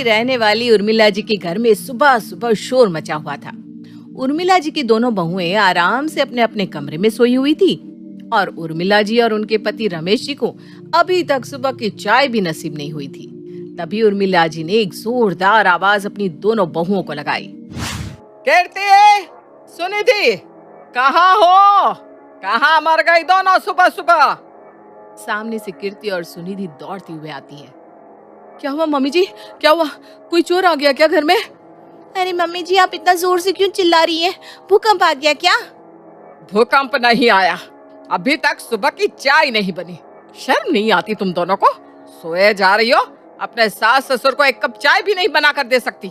रहने वाली उर्मिला जी के घर में सुबह सुबह शोर मचा हुआ था। उर्मिला जी की दोनों बहुएं आराम से अपने अपने कमरे में सोई हुई थी और उर्मिला जी और उनके पति रमेश जी को अभी तक सुबह की चाय भी नसीब नहीं हुई थी। तभी उर्मिला जी ने एक जोरदार आवाज अपनी दोनों बहुओं को लगाई। कीर्ति, सुनिधि, कहाँ हो? कहाँ मर गई दोनों सुबह सुबह? सामने से कीर्ति और सुनिधि दौड़ती हुई आती है। क्या हुआ मम्मी जी, क्या हुआ? कोई चोर आ गया क्या घर में? अरे मम्मी जी, आप इतना जोर से क्यों चिल्ला रही हैं? भूकंप आ गया क्या? भूकंप नहीं आया, अभी तक सुबह की चाय नहीं बनी। शर्म नहीं आती तुम दोनों को? सोए जा रही हो, अपने सास ससुर को एक कप चाय भी नहीं बना कर दे सकती।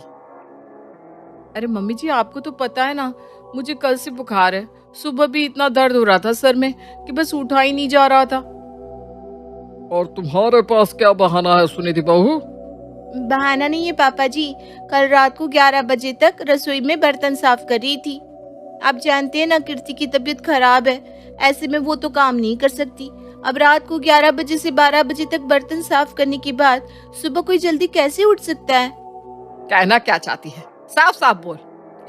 अरे मम्मी जी, आपको तो पता है ना, मुझे कल से बुखार है। सुबह भी इतना दर्द हो रहा था सर में कि बस उठा ही नहीं जा रहा था। और तुम्हारे पास क्या बहाना है सुनिधि बहू? बहाना नहीं है पापा जी, कल रात को 11 बजे तक रसोई में बर्तन साफ कर रही थी। आप जानते हैं ना, कीर्ति की तबीयत खराब है, ऐसे में वो तो काम नहीं कर सकती। अब रात को 11 बजे से 12 बजे तक बर्तन साफ करने के बाद सुबह कोई जल्दी कैसे उठ सकता है? कहना क्या चाहती है? साफ साफ बोल,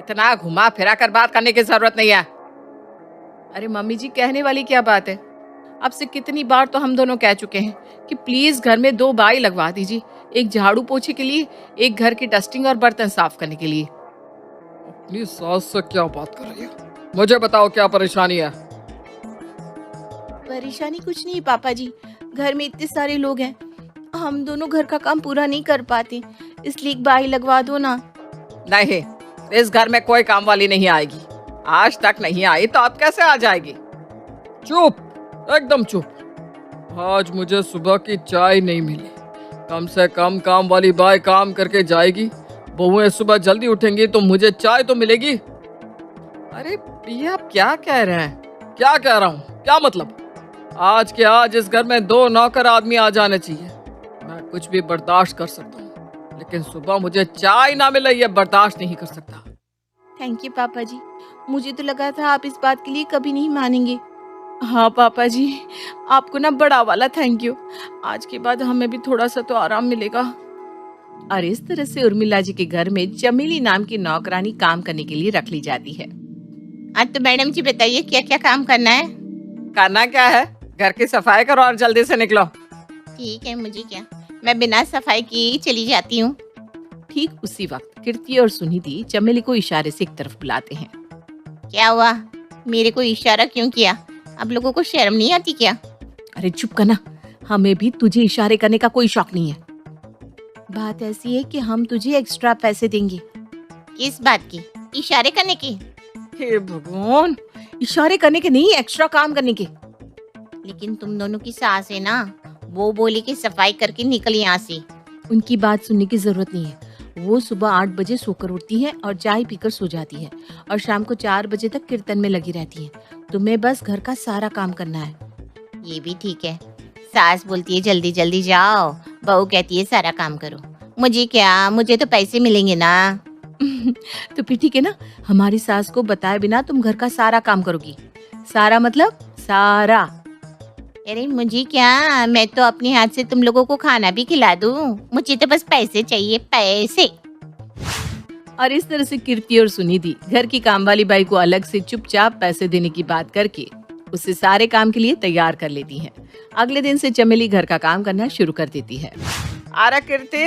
इतना घुमा फिरा कर बात करने की जरूरत नहीं है। अरे मम्मी जी, कहने वाली क्या बात है? आपसे कितनी बार तो हम दोनों कह चुके हैं कि प्लीज घर में 2 बाई लगवा दीजिए, एक झाड़ू पोछे के लिए, एक घर की डस्टिंग और बर्तन साफ करने के लिए। अपनी सास से क्या बात कर रही है? मुझे बताओ क्या परेशानी है? परेशानी कुछ नहीं पापा जी, घर में इतने सारे लोग हैं, हम दोनों घर का काम पूरा नहीं कर पाते, इसलिए एक बाई लगवा दो ना। नहीं, इस घर में कोई काम वाली नहीं आएगी। आज तक नहीं आई तो अब कैसे आ जाएगी? चुप, एकदम चुप। आज मुझे सुबह की चाय नहीं मिली, कम से कम काम वाली बाई काम करके जाएगी। बहुएं सुबह जल्दी उठेंगी तो मुझे चाय तो मिलेगी। अरे ये आप क्या कह रहे हैं? क्या कह रहा हूँ? क्या मतलब? आज के आज इस घर में 2 नौकर आदमी आ जाने चाहिए। मैं कुछ भी बर्दाश्त कर सकता हूँ, लेकिन सुबह मुझे चाय ना मिले ये बर्दाश्त नहीं कर सकता। थैंक यू पापा जी, मुझे तो लगा था आप इस बात के लिए कभी नहीं मानेंगे। हाँ पापा जी, आपको ना बड़ा वाला थैंक यू। आज के बाद हमें भी थोड़ा सा तो आराम मिलेगा। और इस तरह से उर्मिला जी के घर में चमेली नाम की नौकरानी काम करने के लिए रख ली जाती है। आज तो मैडम जी बताइए क्या क्या काम करना है? करना क्या है? घर की सफाई करो और जल्दी से निकलो। ठीक है, मुझे क्या, मैं बिना सफाई किए चली जाती हूँ। ठीक उसी वक्त कीर्ति और सुनिधि चमेली को इशारे से एक तरफ बुलाते हैं। क्या हुआ? मेरे को इशारा क्यों किया? आप लोगों को शर्म नहीं आती क्या? अरे चुप करना, हमें भी तुझे इशारे करने का कोई शौक नहीं है। बात ऐसी है कि हम तुझे एक्स्ट्रा पैसे देंगे। किस बात की? इशारे करने की? हे भगवान, इशारे करने के नहीं, एक्स्ट्रा काम करने के। लेकिन तुम दोनों की सास है ना, वो बोली कि सफाई करके निकल यहाँ से। उनकी बात सुनने की जरूरत नहीं है। वो सुबह 8 बजे सोकर उठती है और चाय पीकर सो जाती है और शाम को 4 बजे तक कीर्तन में लगी रहती है। तुम्हें बस घर का सारा काम करना है। ये भी ठीक है, सास बोलती है जल्दी जल्दी जाओ, बहू कहती है सारा काम करो। मुझे क्या, मुझे तो पैसे मिलेंगे ना। तो फिर ठीक है ना, हमारी सास को बताए बिना तुम घर का सारा काम करोगी। सारा मतलब सारा। अरे मुझे क्या, मैं तो अपने हाथ से तुम लोगों को खाना भी खिला दूं। मुझे तो बस पैसे चाहिए, पैसे। और इस तरह से कीर्ति और सुनिधि घर की काम वाली बाई को अलग से चुपचाप पैसे देने की बात करके उसे सारे काम के लिए तैयार कर लेती हैं। अगले दिन से चमेली घर का काम करना शुरू कर देती है। अरे कीर्ति,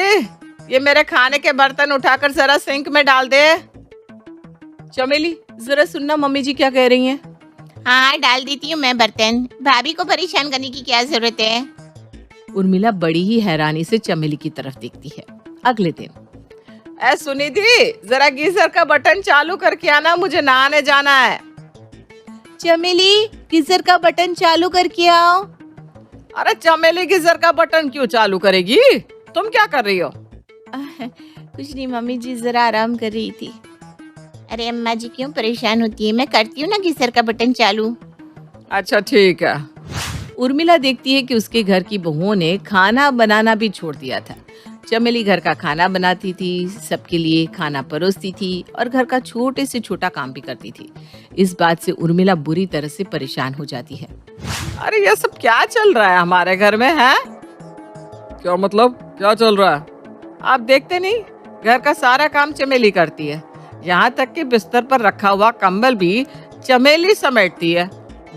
ये मेरे खाने के बर्तन उठाकर जरा सिंक में डाल दे। चमेली, जरा सुनना मम्मी जी क्या कह रही हैं। हाँ, डाल देती हूँ मैं बर्तन। भाभी को परेशान करने की क्या जरूरत है? उर्मिला बड़ी ही हैरानी से चमेली की तरफ देखती है। अगले दिन, ए सुनिधि, जरा गीजर का बटन चालू करके आना, मुझे नहाने जाना है। चमेली, गीजर का बटन चालू करके आओ। अरे चमेली, गीजर का बटन क्यों चालू करेगी? तुम क्या कर रही हो? कुछ नहीं मम्मी जी, जरा आराम कर रही थी। अरे अम्मा जी क्यों परेशान होती है, मैं करती हूँ ना गीजर का बटन चालू। अच्छा ठीक है। उर्मिला देखती है कि उसके घर की बहुओं ने खाना बनाना भी छोड़ दिया था। चमेली घर का खाना बनाती थी, सबके लिए खाना परोसती थी और घर का छोटे से छोटा काम भी करती थी। इस बात से उर्मिला बुरी तरह से परेशान हो जाती है। अरे ये सब क्या चल रहा है हमारे घर में है? क्या मतलब क्या चल रहा है? आप देखते नहीं, घर का सारा काम चमेली करती है। यहाँ तक कि बिस्तर पर रखा हुआ कंबल भी चमेली समेटती है।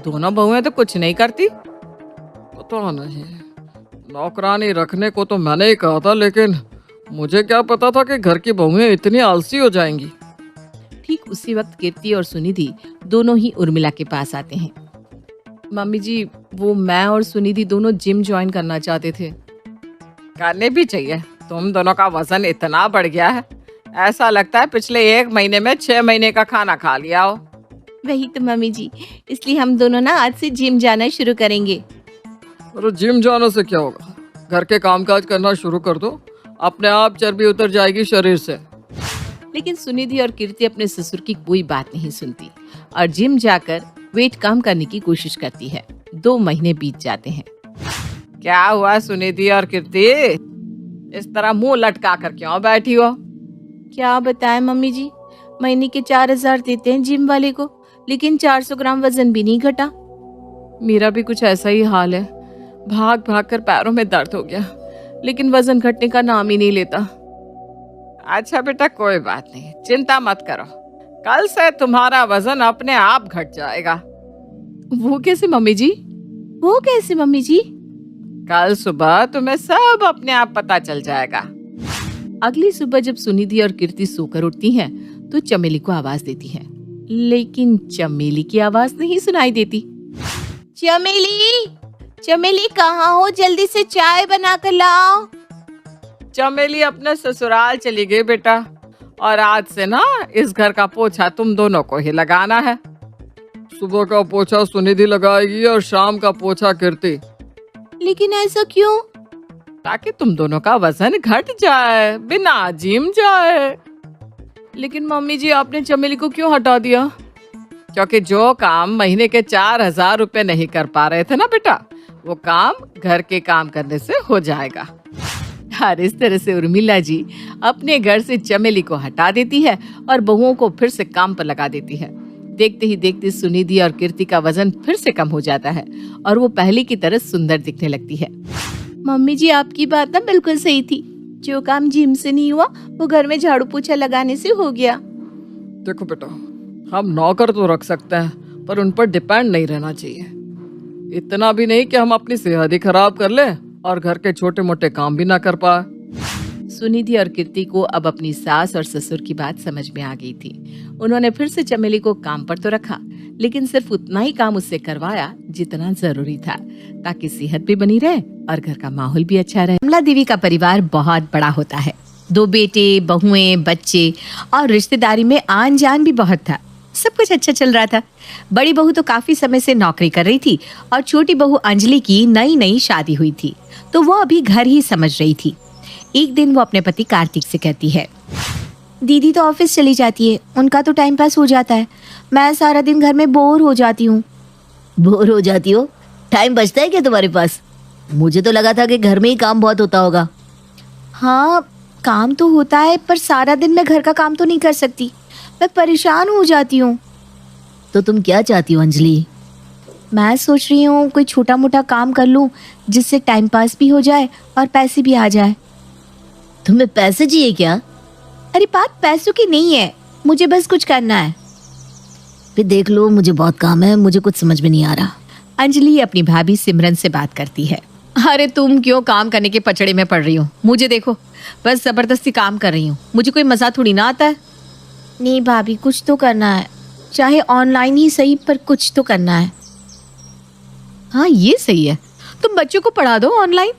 दोनों बहुएं तो कुछ नहीं करती। पता नहीं, नौकरानी रखने को तो मैंने ही कहा था, लेकिन मुझे क्या पता था कि घर की बहुएं इतनी आलसी हो जाएंगी। ठीक उसी वक्त कीर्ति और सुनिधि दोनों ही उर्मिला के पास आते हैं। मम्मी जी, वो मैं और सुनिधि दोनों जिम ज्वाइन करना चाहते थे। करने भी चाहिए। तुम दोनों का वजन इतना बढ़ गया है, ऐसा लगता है पिछले 1 महीने में 6 महीने का खाना खा लिया हो। वही तो मम्मी जी, इसलिए हम दोनों ना आज से जिम जाना शुरू करेंगे। अरे जिम जाने से क्या होगा, घर के कामकाज करना शुरू कर दो, अपने आप चर्बी उतर जाएगी शरीर से। लेकिन सुनिधि और कीर्ति अपने ससुर की कोई बात नहीं सुनती और जिम जाकर वेट कम करने की कोशिश करती है। 2 महीने बीत जाते हैं। क्या हुआ सुनिधि और कीर्ति, इस तरह मुंह लटका कर क्यों बैठी हो? क्या बताएं मम्मी जी, महीने के 4,000 देते हैं जिम वाले को, लेकिन 400 ग्राम वजन भी नहीं घटा। मेरा भी कुछ ऐसा ही हाल है। भाग भाग कर पैरों में दर्द हो गया, लेकिन वजन घटने का नाम ही नहीं लेता। अच्छा बेटा, कोई बात नहीं, चिंता मत करो, कल से तुम्हारा वजन अपने आप घट जाएगा। वो कैसे मम्मी जी? वो कैसे मम्मी जी? कल सुबह तुम्हें सब अपने आप पता चल जाएगा। अगली सुबह जब सुनिधि और कीर्ति सोकर उठती हैं, तो चमेली को आवाज देती हैं, लेकिन चमेली की आवाज नहीं सुनाई देती। चमेली, चमेली कहाँ हो? जल्दी से चाय बना कर लाओ। चमेली अपने ससुराल चली गई बेटा, और आज से ना इस घर का पोछा तुम दोनों को ही लगाना है। सुबह का पोछा सुनिधि लगाएगी और शाम का पोछा कीर्ति। लेकिन ऐसा क्यों? ताकि तुम दोनों का वजन घट जाए, बिना जिम जाए। लेकिन मम्मी जी, आपने चमेली को क्यों हटा दिया? क्योंकि जो काम महीने के 4,000 रुपए नहीं कर पा रहे थे ना बेटा, वो काम घर के काम करने से हो जाएगा। और इस तरह से उर्मिला जी अपने घर से चमेली को हटा देती है और बहुओं को फिर से काम पर लगा देती है। देखते ही देखते सुनिधि और कीर्ति का वजन फिर से कम हो जाता है और वो पहले की तरह सुंदर दिखने लगती है। मम्मी जी, आपकी बात ना बिल्कुल सही थी। जो काम जिम से नहीं हुआ, वो घर में झाड़ू पोछा लगाने से हो गया। देखो बेटा, हम नौकर तो रख सकते हैं, पर उन पर डिपेंड नहीं रहना चाहिए। इतना भी नहीं कि हम अपनी सेहत ही खराब कर ले और घर के छोटे मोटे काम भी ना कर पाए। सुनिधि और कीर्ति को अब अपनी सास और ससुर की बात समझ में आ गई थी। उन्होंने फिर से चमेली को काम पर तो रखा, लेकिन सिर्फ उतना ही काम उससे करवाया जितना जरूरी था, ताकि सेहत भी बनी रहे और घर का माहौल भी अच्छा रहे। कमला देवी का परिवार बहुत बड़ा होता है। 2 बेटे, बहुएं, बच्चे और रिश्तेदारी में आन जान भी बहुत था। सब कुछ अच्छा चल रहा था। बड़ी बहू तो काफी समय से नौकरी कर रही थी और छोटी बहू अंजलि की नई शादी हुई थी, तो वो अभी घर ही समझ रही थी। एक दिन वो अपने पति कार्तिक से कहती है, दीदी तो ऑफिस चली जाती है, उनका तो टाइम पास हो जाता है। मैं सारा दिन घर में बोर हो जाती हूँ। बोर हो जाती हो? टाइम बचता है क्या तुम्हारे पास? मुझे तो लगा था कि घर में ही काम बहुत होता होगा। हाँ, काम तो होता है, पर सारा दिन मैं घर का काम तो नहीं कर सकती। मैं परेशान हो जाती हूँ। तो तुम क्या चाहती हो अंजलि? मैं सोच रही हूँ कोई छोटा मोटा काम कर लूँ, जिससे टाइम पास भी हो जाए और पैसे भी आ जाए। तुम्हें पैसे चाहिए क्या? अरे बात पैसों की नहीं है, मुझे बस कुछ करना है। फिर देख लो, मुझे बहुत काम है, मुझे कुछ समझ में नहीं आ रहा। अंजलि अपनी भाभी सिमरन से बात करती है। अरे तुम क्यों काम करने के पचड़े में पड़ रही हो? मुझे देखो, बस जबरदस्ती काम कर रही हूँ। मुझे कोई मजा थोड़ी ना आता है। नहीं भाभी, कुछ तो करना है, चाहे ऑनलाइन ही सही, पर कुछ तो करना है। हाँ, ये सही है, तुम बच्चों को पढ़ा दो ऑनलाइन।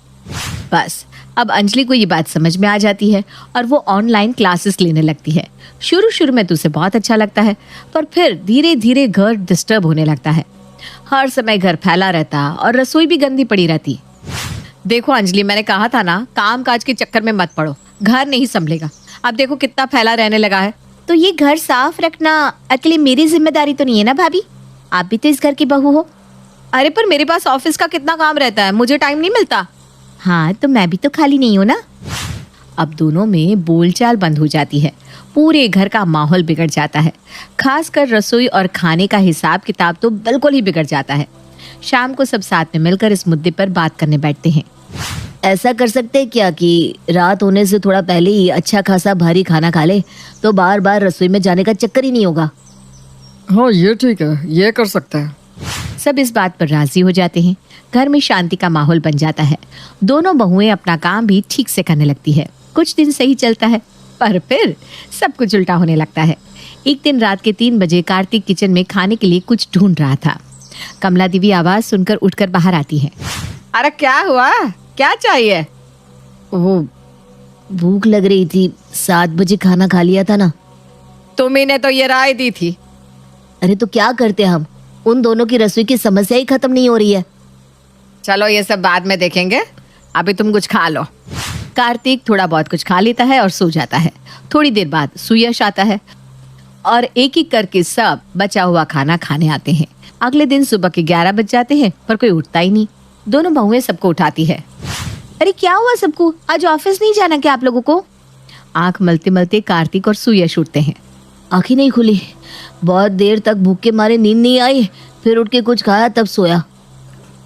बस अब अंजलि को ये बात समझ में आ जाती है और वो ऑनलाइन क्लासेस लेने लगती है। शुरू में तो उसे बहुत अच्छा लगता है, पर फिर धीरे धीरे घर डिस्टर्ब होने लगता है। हर समय घर फैला रहता और रसोई भी गंदी पड़ी रहती। देखो अंजलि, मैंने कहा था ना, काम काज के चक्कर में मत पड़ो, घर नहीं संभलेगा। अब देखो कितना फैला रहने लगा है। तो ये घर साफ रखना अकेले मेरी जिम्मेदारी तो नहीं है ना भाभी? आप भी तो इस घर की बहू हो। अरे पर मेरे पास ऑफिस का कितना काम रहता है, मुझे टाइम नहीं मिलता। हाँ, तो मैं भी तो खाली नहीं हूँ ना। अब दोनों में बोलचाल बंद हो जाती है। पूरे घर का माहौल बिगड़ जाता है। खासकर रसोई और खाने का हिसाब किताब तो बिल्कुल ही बिगड़ जाता है। शाम को सब साथ में मिलकर इस मुद्दे पर बात करने बैठते हैं। ऐसा कर सकते हैं क्या कि रात होने से थोड़ा पहले ही अच्छा खासा भारी खाना खा ले, तो बार बार रसोई में जाने का चक्कर ही नहीं होगा। हाँ ये ठीक है, ये कर सकते हैं। सब इस बात पर राजी हो जाते हैं। घर में शांति का माहौल बन जाता है। दोनों बहुएं अपना काम भी ठीक से करने लगती है। कुछ दिन सही चलता है, पर फिर सब कुछ उल्टा होने लगता है। एक दिन रात के 3 बजे कार्तिक किचन में खाने के लिए कुछ ढूंढ रहा था। कमला देवी आवाज सुनकर उठकर बाहर आती है। अरे क्या हुआ, क्या चाहिए? वो भूख लग रही थी, 7 बजे खाना खा लिया था ना। तुम्ही ने तो ये राय दी थी। अरे तो क्या करते हम, उन दोनों की रसोई की समस्या ही खत्म नहीं हो रही है। चलो ये सब बाद में देखेंगे, अभी तुम कुछ खा लो। कार्तिक थोड़ा बहुत कुछ खा लेता है और सो जाता है। थोड़ी देर बाद सुयश आता है और एक एक करके सब बचा हुआ खाना खाने आते हैं। अगले दिन सुबह के 11 बज जाते हैं, पर कोई उठता ही नहीं। दोनों बहुएं सबको उठाती है। अरे क्या हुआ सबको, आज ऑफिस नहीं जाना क्या आप लोगों को? आंख मलते मलते कार्तिक और सुयश उठते हैं। आँखें नहीं खुली, बहुत देर तक भूख के मारे नींद नहीं आई, फिर उठ के कुछ खाया तब सोया।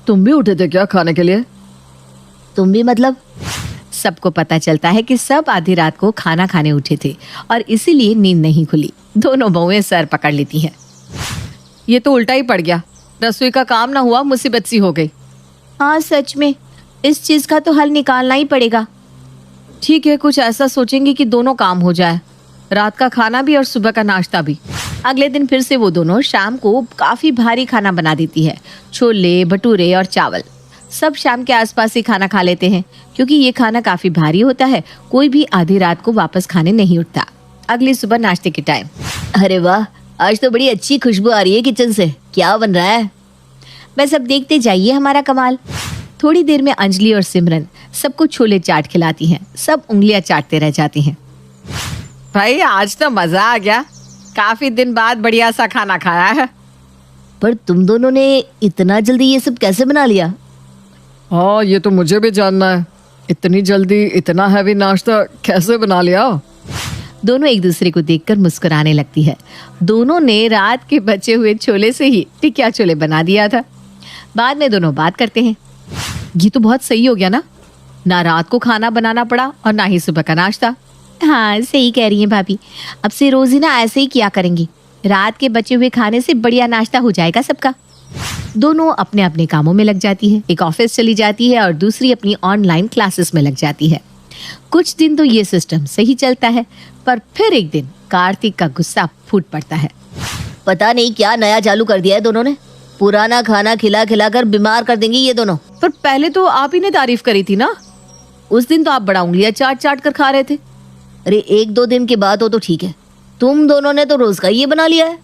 तुम भी उठे थे क्या खाने के लिए? तुम भी मतलब? सबको पता चलता है कि सब आधी रात को खाना खाने उठे थे और इसीलिए नींद नहीं खुली। दोनों बहुएं सर पकड़ लेती हैं। ये तो उल्टा ही पड़ गया, रसोई का काम ना हुआ, मुसीबत सी हो गई। हाँ सच में, इस चीज का तो हल निकालना ही पड़ेगा। ठीक है, कुछ ऐसा सोचेंगे कि दोनों काम हो जाए, रात का खाना भी और सुबह का नाश्ता भी। अगले दिन फिर से वो दोनों शाम को काफी भारी खाना बना देती है। छोले, भटूरे और चावल। सब शाम के आसपास ही खाना खा लेते हैं, क्योंकि ये खाना काफी भारी होता है। कोई भी आधी रात को वापस खाने नहीं उठता। अगली सुबह नाश्ते के टाइम। अरे वाह, आज तो बड़ी अच्छी खुशबू आ रही है किचन से। क्या बन रहा है? बस अब देखते जाइए हमारा कमाल। थोड़ी देर में अंजलि और सिमरन सबको छोले चाट खिलाती हैं। सब उंगलियां चाटते रह जाती हैं। भाई आज तो मजा आ गया, काफी दिन बाद बढ़िया सा खाना खाया है। पर तुम दोनों ने इतना जल्दी ये सब कैसे बना लिया? हाँ ये तो मुझे भी जानना है, इतनी जल्दी इतना हैवी नाश्ता कैसे बना लिया? दोनों एक दूसरे को देखकर मुस्कुराने लगती है। दोनों ने रात के बचे हुए छोले से ही टिकिया छोले बना दिया था। बाद में दोनों बात करते हैं। ये तो बहुत सही हो गया ना रात को खाना बनाना पड़ा और ना ही सुबह का नाश्ता। हाँ सही कह रही हैं भाभी, अब से रोज ही ना ऐसे ही किया करेंगी। रात के बचे हुए खाने से बढ़िया नाश्ता हो जाएगा सबका। दोनों अपने अपने कामों में लग जाती है। एक ऑफिस चली जाती है और दूसरी अपनी ऑनलाइन क्लासेस में लग जाती है। कुछ दिन तो ये सिस्टम सही चलता है, पर फिर एक दिन कार्तिक का गुस्सा फूट पड़ता है। पता नहीं क्या नया चालू कर दिया है दोनों ने। पुराना खाना खिला खिला कर बीमार कर देंगी ये दोनों। पर पहले तो आप ही ने तारीफ करी थी ना। उस दिन तो आप बड़ा उंगलियां चाट चाट कर खा रहे थे। अरे 1-2 दिन की बात हो तो ठीक है, तुम दोनों ने तो रोज का ये बना लिया है।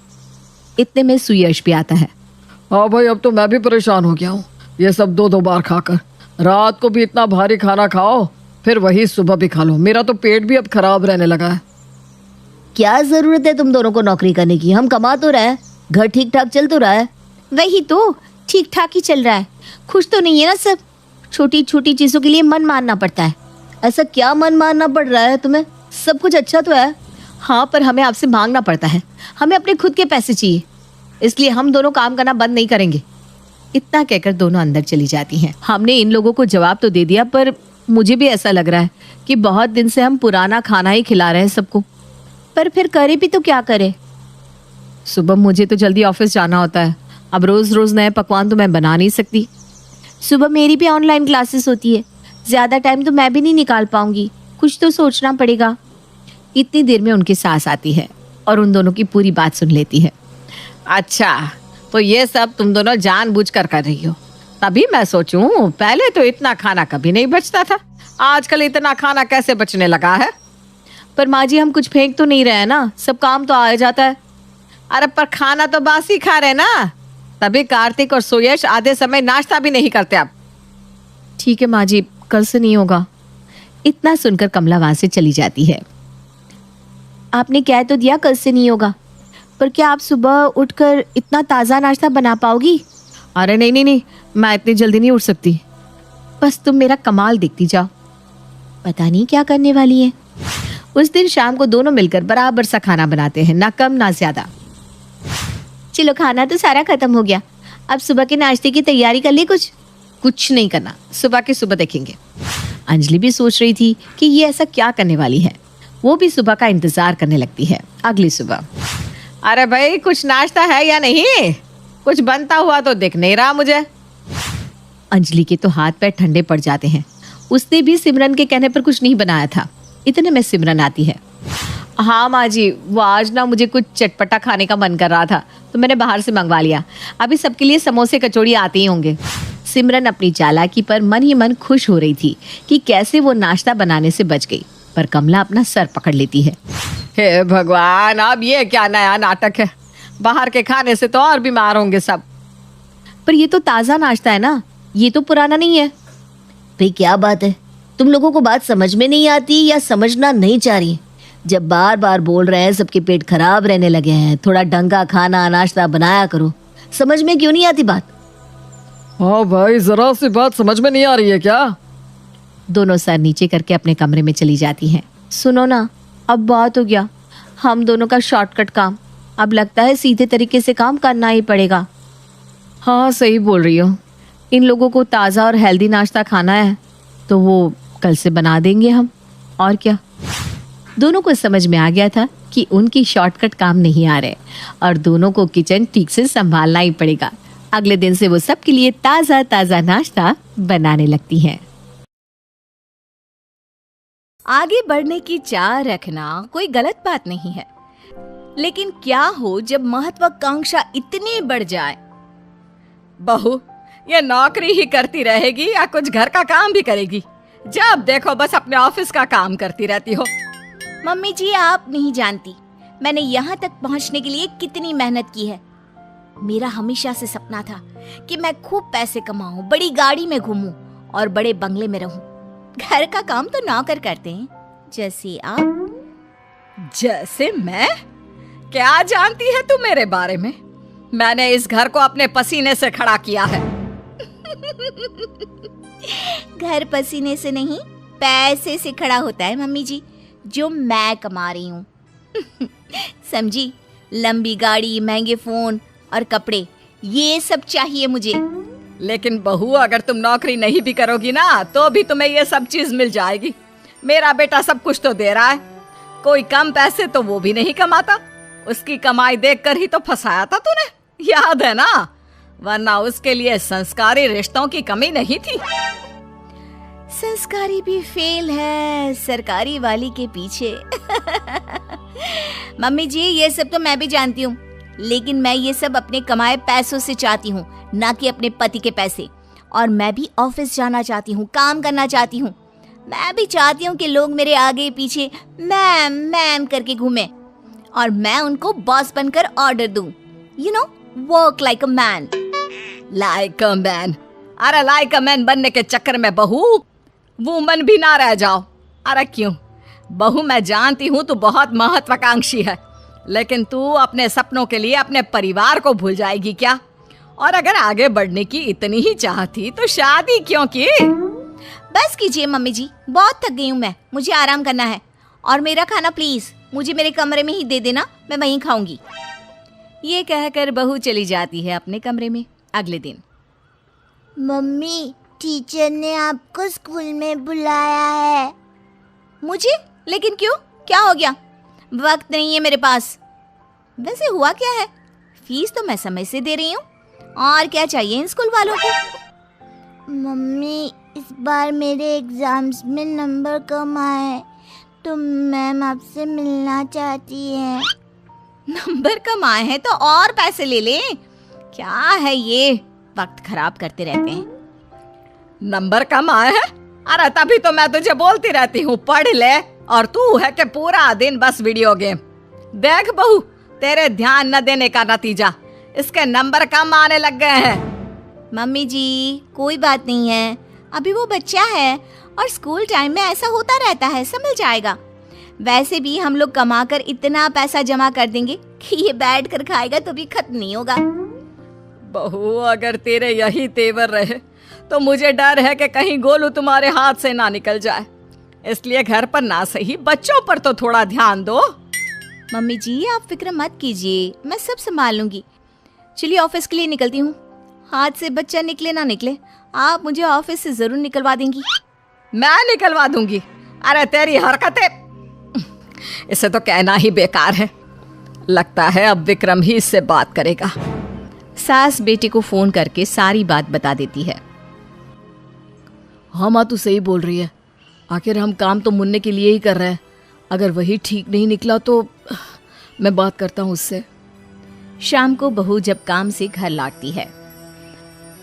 इतने में सुयश भी आता है। हाँ भाई, अब तो मैं भी परेशान हो गया हूँ, ये सब 2-2 बार खाकर। रात को भी इतना भारी खाना खाओ, फिर वही सुबह भी खा लो। मेरा तो पेट भी अब खराब रहने लगा है। क्या जरूरत है तुम दोनों को नौकरी करने की? हम कमा तो रहे हैं, घर ठीक ठाक चल तो रहा है। वही तो, ठीक ठाक ही चल रहा है। खुश तो नहीं है ना सब? छोटी छोटी चीजों के लिए मन मारना पड़ता है। ऐसा क्या मन मारना पड़ रहा है तुम्हें? सब कुछ अच्छा तो है। हाँ, पर हमें आपसे मांगना पड़ता है। हमें अपने खुद के पैसे चाहिए, इसलिए हम दोनों काम करना बंद नहीं करेंगे। इतना कहकर दोनों अंदर चली जाती हैं। हमने इन लोगों को जवाब तो दे दिया, पर मुझे भी ऐसा लग रहा है कि बहुत दिन से हम पुराना खाना ही खिला रहे हैं सबको। पर फिर करे भी तो क्या करे? सुबह मुझे तो जल्दी ऑफिस जाना होता है। अब रोज रोज नए पकवान तो मैं बना नहीं सकती। सुबह मेरी भी ऑनलाइन क्लासेस होती है, ज्यादा टाइम तो मैं भी नहीं निकाल पाऊंगी। कुछ तो सोचना पड़ेगा। इतनी देर में उनकी सास आती है और उन दोनों की पूरी बात सुन लेती है। अच्छा, तो ये सब तुम दोनों जानबूझकर कर रही हो? तभी मैं सोचूं, पहले तो इतना खाना कभी नहीं बचता था, आजकल इतना खाना कैसे बचने लगा है? पर माँ जी, हम कुछ फेंक तो नहीं रहे हैं ना, सब काम तो आ जाता है। अरे पर खाना तो बासी खा रहे ना, तभी कार्तिक और सुयश आधे समय नाश्ता भी नहीं करते अब। ठीक है माँ जी, कल से नहीं होगा। इतना सुनकर कमला वहां से चली जाती है। आपने कह तो दिया कल से नहीं होगा, पर क्या आप सुबह उठकर इतना ताज़ा नाश्ता बना पाओगी? अरे नहीं नहीं नहीं, मैं इतनी जल्दी नहीं उठ सकती। बस तुम मेरा कमाल देखती जाओ। पता नहीं क्या करने वाली है। उस दिन शाम को दोनों मिलकर बराबर सा खाना बनाते हैं, ना कम ना ज्यादा। चलो, खाना तो सारा खत्म हो गया, अब सुबह के नाश्ते की तैयारी कर ले। कुछ नहीं करना, सुबह के सुबह देखेंगे। अंजलि भी सोच रही थी कि ये ऐसा क्या करने वाली है। वो भी सुबह का इंतजार करने लगती है। अगली सुबह, अरे भाई कुछ नाश्ता है या नहीं? कुछ बनता हुआ तो दिख नहीं रहा मुझे। अंजलि के तो हाथ पैर ठंडे पड़ जाते हैं। उसने भी सिमरन के कहने पर कुछ नहीं बनाया था। इतने में सिमरन आती है। हाँ माँ जी, वो आज ना मुझे कुछ चटपटा खाने का मन कर रहा था तो मैंने बाहर से मंगवा लिया। अभी सबके लिए समोसे कचौड़ी आते ही होंगे। सिमरन अपनी चालाकी पर मन ही मन खुश हो रही थी कि कैसे वो नाश्ता बनाने से बच गई, पर कमला अपना सर पकड़ लेती है। हे भगवान, अब ये क्या नया नाटक है? बाहर के खाने से तो और बीमार होंगे सब। पर ये तो ताज़ा नाश्ता है ना, ये तो पुराना नहीं है। भाई क्या बात है, तुम लोगों को बात समझ में नहीं आती या समझना नहीं चाह रही? जब बार बार बोल रहे हैं सबके पेट खराब रहने लगे हैं, थोड़ा ढंग का खाना नाश्ता बनाया करो, समझ में क्यों नहीं आती बात? हाँ भाई, जरा सी बात समझ में नहीं आ रही है क्या? दोनों सर नीचे करके अपने कमरे में चली जाती हैं। सुनो ना, अब बहुत हो गया हम दोनों का शॉर्टकट काम। अब लगता है सीधे तरीके से काम करना ही पड़ेगा। हाँ सही बोल रही हो। इन लोगों को ताज़ा और हेल्दी नाश्ता खाना है तो वो कल से बना देंगे हम, और क्या। दोनों को समझ में आ गया था कि उनकी शॉर्टकट काम नहीं आ रहे और दोनों को किचन ठीक से संभालना ही पड़ेगा। अगले दिन से वो सबके लिए ताज़ा ताज़ा नाश्ता बनाने लगती हैं। आगे बढ़ने की चाह रखना कोई गलत बात नहीं है, लेकिन क्या हो जब महत्वाकांक्षा इतनी बढ़ जाए। बहू, ये नौकरी ही करती रहेगी या कुछ घर का काम भी करेगी? जब देखो बस अपने ऑफिस का काम करती रहती हो। मम्मी जी, आप नहीं जानती मैंने यहाँ तक पहुँचने के लिए कितनी मेहनत की है। मेरा हमेशा से सपना था कि मैं खूब पैसे कमाऊं, बड़ी गाड़ी में घूमूं और बड़े बंगले में रहूं। घर का काम तो नौकर करते हैं, जैसे आप। जैसे मैं? क्या जानती है तू मेरे बारे में? मैंने इस घर को अपने पसीने से खड़ा किया है। घर पसीने से नहीं, पैसे से खड़ा होता है मम्मी जी, जो मैं कमा रही हूँ। समझी? लंबी गाड़ी, महंगे फोन और कपड़े, ये सब चाहिए मुझे। लेकिन बहू, अगर तुम नौकरी नहीं भी करोगी ना तो भी तुम्हें ये सब चीज मिल जाएगी। मेरा बेटा सब कुछ तो दे रहा है, कोई कम पैसे तो वो भी नहीं कमाता। उसकी कमाई देखकर ही तो फंसाया था तूने, याद है ना? वरना उसके लिए संस्कारी रिश्तों की कमी नहीं थी। संस्कारी भी फेल है सरकारी वाली के पीछे। मम्मी जी, ये सब तो मैं भी जानती हूँ, लेकिन मैं ये सब अपने कमाए पैसों से चाहती हूँ, ना कि अपने पति के पैसे। और मैं भी ऑफिस जाना चाहती हूँ, काम करना चाहती हूँ। मैं भी चाहती हूँ कि लोग मेरे आगे पीछे मैम मैम करके घूमे और मैं उनको बॉस बनकर ऑर्डर दूँ। You know, work like a man. Like a man? अरे लाइक अ मैन बनने के चक्कर में बहू वुमन भी ना रह जाओ। अरे क्यों बहू, मैं जानती हूँ तू बहुत महत्वाकांक्षी है, लेकिन तू अपने सपनों के लिए अपने परिवार को भूल जाएगी क्या? और अगर आगे बढ़ने की इतनी ही चाह थी तो शादी क्यों की? बस कीजिए मम्मी जी, बहुत थक गई हूँ मैं, मुझे आराम करना है। और मेरा खाना प्लीज मुझे मेरे कमरे में ही दे देना, मैं वहीं खाऊंगी। ये कहकर बहू चली जाती है अपने कमरे में। अगले दिन, मम्मी, टीचर ने आपको स्कूल में बुलाया है। मुझे? लेकिन क्यों, क्या हो गया? वक्त नहीं है मेरे पास। वैसे हुआ क्या है? फीस तो मैं समय से दे रही हूँ, और क्या चाहिए इन स्कूल वालों को? मम्मी, इस बार मेरे एग्जाम्स में नंबर कम आए तो मैम आपसे मिलना चाहती है। नंबर कम आए हैं तो और पैसे ले लें। क्या है ये, वक्त खराब करते रहते हैं। नंबर कम आए हैं? अरे तभी तो मैं तुझे बोलती रहती हूँ पढ़ ले, और तू है कि पूरा दिन बस वीडियो गेम। देख बहू, तेरे ध्यान न देने का नतीजा इसके नंबर कम आने लग गए हैं। मम्मी जी, कोई बात नहीं है, अभी वो बच्चा है और स्कूल टाइम में ऐसा होता रहता है, संभल जाएगा। वैसे भी हम लोग कमाकर इतना पैसा जमा कर देंगे कि ये बैठ कर खाएगा तो भी खत्म नहीं होगा। बहू, अगर तेरे यही तेवर रहे तो मुझे डर है कि कहीं गोलू तुम्हारे हाथ से ना निकल जाए। इसलिए घर पर ना सही बच्चों पर तो थोड़ा ध्यान दो। मम्मी जी, आप फिक्र मत कीजिए, मैं सब संभाल लूंगी। चलिए ऑफिस के लिए निकलती हूँ। हाथ से बच्चा निकले ना निकले, आप मुझे ऑफिस से जरूर निकलवा देंगी। मैं निकलवा दूंगी। अरे तेरी हरकतें, इसे तो कहना ही बेकार है। लगता है अब विक्रम ही इससे बात करेगा। सास बेटे को फोन करके सारी बात बता देती है। हाँ माँ, तू सही बोल रही है। आखिर हम काम तो मुन्ने के लिए ही कर रहे हैं। अगर वही ठीक नहीं निकला तो मैं बात करता हूँ उससे। शाम को बहू जब काम से घर लौटती है।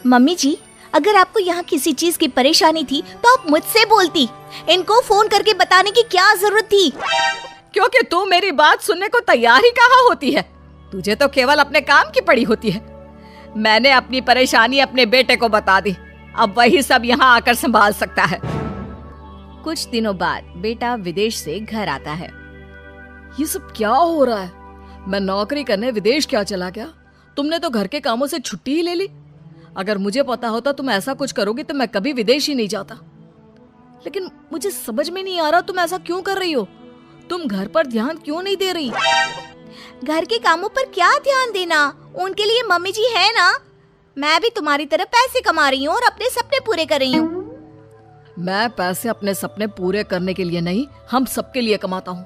मम्मी जी, अगर आपको यहाँ किसी चीज की परेशानी थी तो आप मुझसे बोलती, इनको फोन करके बताने की क्या जरूरत थी? क्योंकि तू मेरी बात सुनने को तैयार ही कहाँ होती है। तुझे तो केवल अपने काम की पड़ी होती है। मैंने अपनी परेशानी अपने बेटे को बता दी, अब वही सब यहाँ आकर संभाल सकता है। कुछ दिनों बाद बेटा विदेश से घर आता है। ये सब क्या हो रहा है? मैं नौकरी करने विदेश क्या चला गया? तुमने तो घर के कामों से छुट्टी ही ले ली। अगर मुझे पता होता तुम ऐसा कुछ करोगे तो मैं कभी विदेश ही नहीं जाता। लेकिन मुझे समझ में नहीं आ रहा तुम ऐसा क्यों कर रही हो? तुम घर पर ध्यान क्यों नहीं दे रही? घर के कामों पर क्या ध्यान देना, उनके लिए मम्मी जी है ना। मैं भी तुम्हारी तरह पैसे कमा रही हूँ और अपने सपने पूरे कर रही हूँ। मैं पैसे अपने सपने पूरे करने के लिए नहीं, हम सबके लिए कमाता हूँ,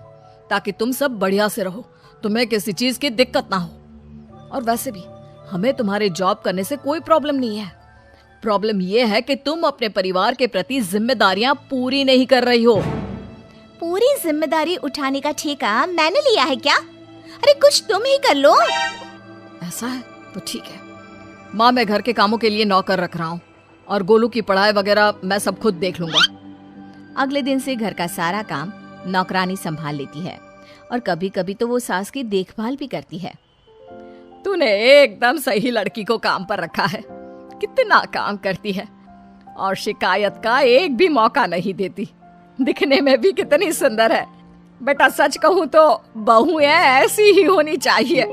ताकि तुम सब बढ़िया से रहो, तुम्हें किसी चीज की दिक्कत ना हो। और वैसे भी हमें तुम्हारे जॉब करने से कोई प्रॉब्लम नहीं है। प्रॉब्लम ये है कि तुम अपने परिवार के प्रति जिम्मेदारियां पूरी नहीं कर रही हो। पूरी जिम्मेदारी उठाने का ठेका मैंने लिया है क्या? अरे कुछ तुम ही कर लो। ऐसा है तो ठीक है माँ, मैं घर के कामों के लिए नौकर रख रहा हूँ और गोलू की पढ़ाई वगैरह मैं सब खुद देख लूंगा। अगले दिन से घर का सारा काम नौकरानी संभाल लेती है और कभी कभी तो वो सास की देखभाल भी करती है। तूने एकदम सही लड़की को काम पर रखा है। कितना काम करती है और शिकायत का एक भी मौका नहीं देती। दिखने में भी कितनी सुंदर है। बेटा सच कहूँ तो बहुएं ऐसी ही होनी चाहिए।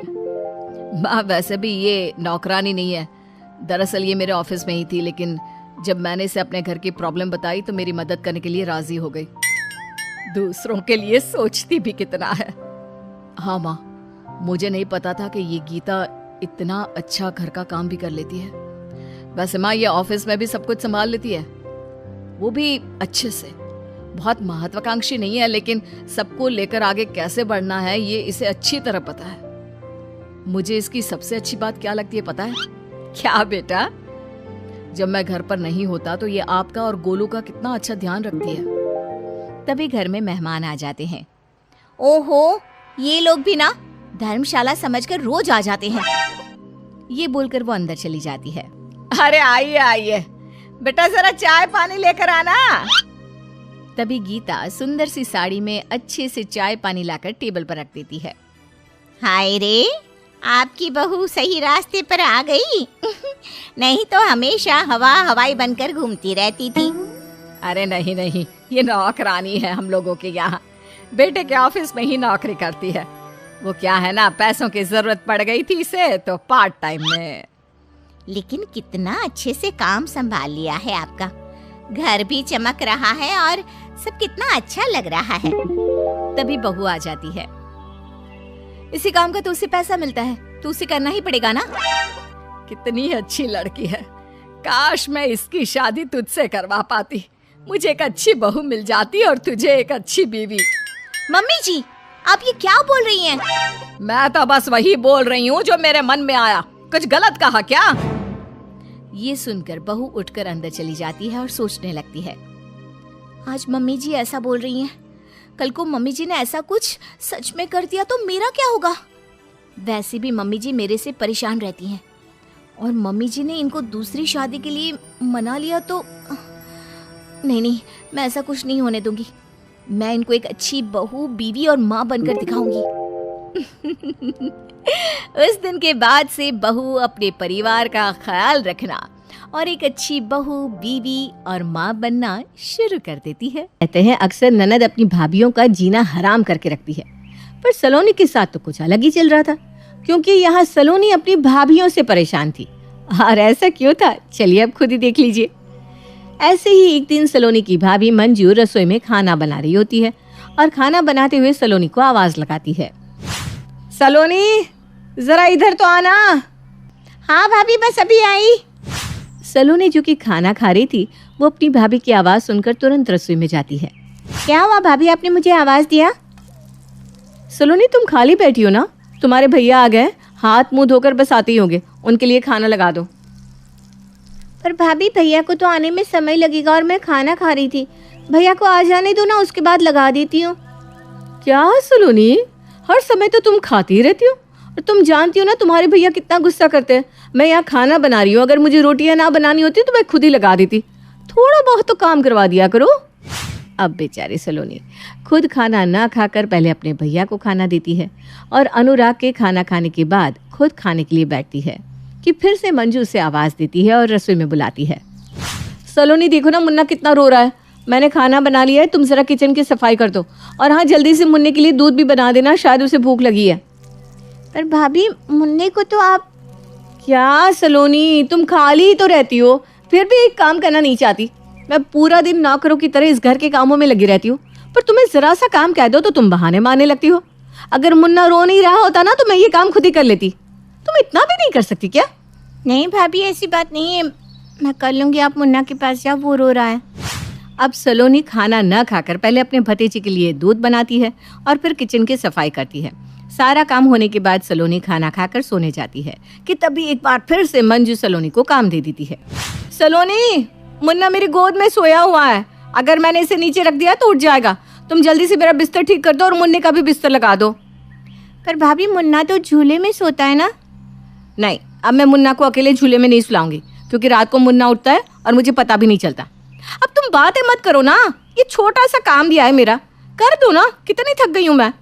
माँ वैसे भी ये नौकरानी नहीं है, दरअसल ये मेरे ऑफिस में ही थी, लेकिन जब मैंने इसे अपने घर की प्रॉब्लम बताई तो मेरी मदद करने के लिए राजी हो गई। दूसरों के लिए सोचती भी कितना है। हाँ माँ, मुझे नहीं पता था कि ये गीता इतना अच्छा घर का काम भी कर लेती है। वैसे माँ ये ऑफिस में भी सब कुछ संभाल लेती है, वो भी अच्छे से। बहुत महत्वाकांक्षी नहीं है, लेकिन सबको लेकर आगे कैसे बढ़ना है ये इसे अच्छी तरह पता है। मुझे इसकी सबसे अच्छी बात क्या लगती है पता है? क्या बेटा? जब मैं घर पर नहीं होता तो ये आपका और गोलू का कितना अच्छा ध्यान रखती है। तभी घर में मेहमान आ जाते हैं। ओहो, ये लोग भी ना धर्मशाला समझकर रोज आ जाते हैं। ये बोलकर वो अंदर चली जाती है। अरे आइए आइए, बेटा जरा चाय पानी लेकर आना। तभी गीता सुंदर सी साड़ी में अच्छे से चाय पानी लाकर टेबल पर रख देती है। हाय रे, आपकी बहू सही रास्ते पर आ गई। नहीं तो हमेशा हवाई बनकर घूमती रहती थी। अरे नहीं नहीं, ये नौकरानी है हम लोगों के यहाँ। बेटे के ऑफिस में ही नौकरी करती है। वो क्या है ना, पैसों की जरूरत पड़ गई थी इसे तो पार्ट टाइम में। लेकिन कितना अच्छे से काम संभाल लिया है आपका। घर भी चमक रहा है और सब कितना अच्छा लग रहा है। तभी बहू आ जाती है। इसी काम का तो उसे पैसा मिलता है, तो उसे करना ही पड़ेगा ना। कितनी अच्छी लड़की है। काश मैं इसकी शादी तुझसे करवा पाती। मुझे एक अच्छी बहू मिल जाती और तुझे एक अच्छी बीवी। मम्मी जी, आप ये क्या बोल रही हैं? मैं तो बस वही बोल रही हूँ जो मेरे मन में आया। कुछ गलत कहा क्या? ये सुनकर बहू उठकर अंदर चली जाती है और सोचने लगती है। आज मम्मी जी ऐसा बोल रही हैं, कल को मम्मी जी ने ऐसा कुछ सच में कर दिया तो मेरा क्या होगा? वैसे भी मम्मी जी मेरे से परेशान रहती हैं और मम्मी जी ने इनको दूसरी शादी के लिए मना लिया तो नहीं, मैं ऐसा कुछ नहीं होने दूंगी। मैं इनको एक अच्छी बहू, बीवी और माँ बनकर दिखाऊंगी। उस दिन के बाद से बहू अपने परिवार का ख्याल रखना और एक अच्छी बहू, बीवी और माँ बनना शुरू कर देती है। कहते हैं अक्सर ननद अपनी भाभियों का जीना हराम करके रखती है, पर सलोनी के साथ तो कुछ अलग ही चल रहा था, क्योंकि यहाँ सलोनी अपनी भाभियों से परेशान थी। और ऐसा क्यों था, चलिए अब खुद ही देख लीजिए। ऐसे ही एक दिन सलोनी की भाभी मंजू रसोई में खाना बना रही होती है और खाना बनाते हुए सलोनी को आवाज लगाती है। सलोनी, जरा इधर तो आना। हाँ भाभी, बस अभी आई। सलोनी जो कि खाना खा रही थी वो अपनी भाभी की आवाज़ सुनकर तुरंत रसोई में जाती है। क्या हुआ भाभी, आपने मुझे आवाज़ दिया? सलोनी, तुम खाली बैठी हो ना? तुम्हारे भैया आ गए, हाथ मुंह धोकर बस आते ही होंगे, उनके लिए खाना लगा दो। पर भाभी, भैया को तो आने में समय लगेगा और मैं खाना खा रही थी। भैया को आ जाने दो ना, उसके बाद लगा देती हूँ। क्या सलोनी, हर समय तो तुम खाती रहती हो, और तुम जानती हो ना तुम्हारे भैया कितना गुस्सा करते हैं। मैं यहाँ खाना बना रही हूँ, अगर मुझे रोटियाँ ना बनानी होती तो मैं खुद ही लगा देती। थोड़ा बहुत तो काम करवा दिया करो। अब बेचारी सलोनी खुद खाना ना खाकर पहले अपने भैया को खाना देती है और अनुराग के खाना खाने के बाद खुद खाने के लिए बैठती है कि फिर से मंजू उसे आवाज़ देती है और रसोई में बुलाती है। सलोनी, देखो ना मुन्ना कितना रो रहा है। मैंने खाना बना लिया है, तुम ज़रा किचन की सफाई कर दो, और हाँ जल्दी से मुन्ने के लिए दूध भी बना देना, शायद उसे भूख लगी है। पर भाभी, मुन्ने को तो आप... क्या सलोनी, तुम खाली ही तो रहती हो, फिर भी एक काम करना नहीं चाहती। मैं पूरा दिन नौकरों की तरह इस घर के कामों में लगी रहती हूँ, पर तुम्हें जरा सा काम कह दो तो तुम बहाने मारने लगती हो। अगर मुन्ना रो नहीं रहा होता ना तो मैं ये काम खुद ही कर लेती। तुम इतना भी नहीं कर सकती क्या? नहीं भाभी, ऐसी बात नहीं है, मैं कर लूँगी। आप मुन्ना के पास जाओ, वो रो रहा है। अब सलोनी खाना न खाकर पहले अपने भतीजे के लिए दूध बनाती है और फिर किचन की सफाई करती है। सारा काम होने के बाद सलोनी खाना खाकर सोने जाती है कि तभी एक बार फिर से मंजू सलोनी को काम दे देती है। सलोनी, मुन्ना मेरी गोद में सोया हुआ है, अगर मैंने इसे नीचे रख दिया तो उठ जाएगा। तुम जल्दी से मेरा बिस्तर ठीक कर दो और मुन्ने का भी बिस्तर लगा दो। पर भाभी, मुन्ना तो झूले में सोता है ना। नहीं, अब मैं मुन्ना को अकेले झूले में नहीं सुलाऊंगी, क्योंकि रात को मुन्ना उठता है और मुझे पता भी नहीं चलता। अब तुम बातें मत करो ना, ये छोटा सा काम दिया है मेरा, कर दो ना, कितनी थक गई हूँ मैं।